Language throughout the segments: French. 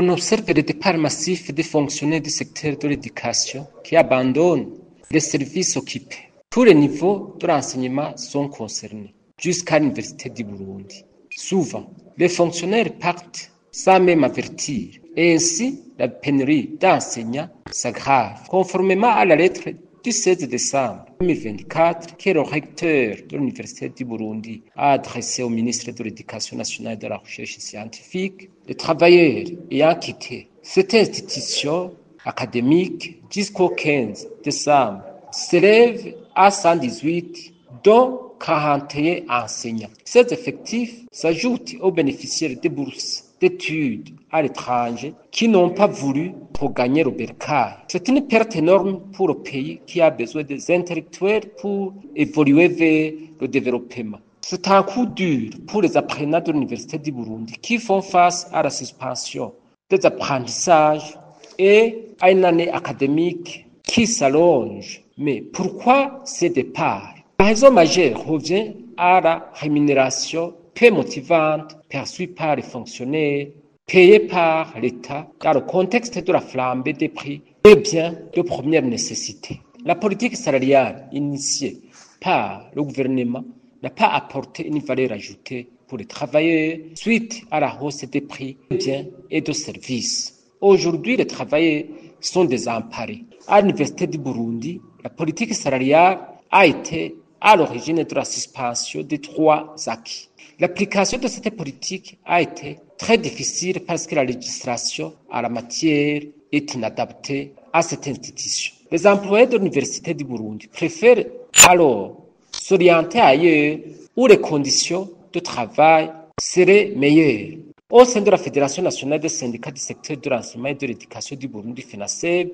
On observe le départ massif des fonctionnaires du secteur de l'éducation qui abandonnent les services occupés. Tous les niveaux de l'enseignement sont concernés, jusqu'à l'Université du Burundi. Souvent, les fonctionnaires partent sans même avertir, et ainsi la pénurie d'enseignants s'aggrave. Conformément à la lettre du 16 décembre 2024 que le recteur de l'Université du Burundi a adressé au ministre de l'Éducation nationale et de la recherche scientifique, les travailleurs ayant quitté cette institution académique jusqu'au 15 décembre s'élèvent à 118, dont 41 enseignants. Ces effectifs s'ajoutent aux bénéficiaires des bourses d'études à l'étranger qui n'ont pas voulu regagner le bercail. C'est une perte énorme pour le pays qui a besoin des intellectuels pour évoluer vers le développement. C'est un coup dur pour les apprenants de l'Université du Burundi qui font face à la suspension des apprentissages et à une année académique qui s'allonge. Mais pourquoi ces départs? La raison majeure revient à la rémunération peu motivante perçue par les fonctionnaires, payée par l'État dans le contexte de la flambée des prix des biens de première nécessité. La politique salariale initiée par le gouvernement n'a pas apporté une valeur ajoutée pour les travailleurs suite à la hausse des prix des biens et de services. Aujourd'hui, les travailleurs sont désemparés. À l'Université du Burundi, la politique salariale a été à l'origine de la suspension des 3 acquis. L'application de cette politique a été très difficile parce que la législation en la matière est inadaptée à cette institution. Les employés de l'Université du Burundi préfèrent alors s'orienter ailleurs où les conditions de travail seraient meilleures. Au sein de la Fédération nationale des syndicats du secteur de l'enseignement et de l'éducation du Burundi, FENASEB,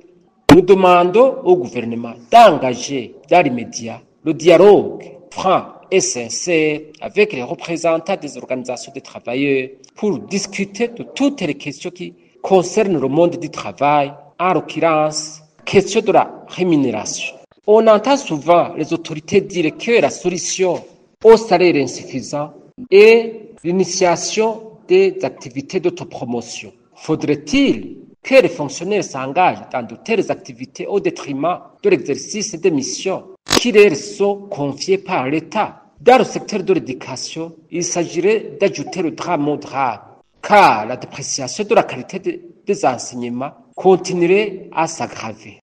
nous demandons au gouvernement d'engager dans l'immédiat le dialogue franc et sincère avec les représentants des organisations de travailleurs pour discuter de toutes les questions qui concernent le monde du travail, en l'occurrence, question de la rémunération. On entend souvent les autorités dire que la solution au salaire insuffisant est l'initiation des activités d'autopromotion. Faudrait-il que les fonctionnaires s'engagent dans de telles activités au détriment de l'exercice des missions qui leur sont confiées par l'État? Dans le secteur de l'éducation, il s'agirait d'ajouter le drame au drame, car la dépréciation de la qualité des enseignements continuerait à s'aggraver.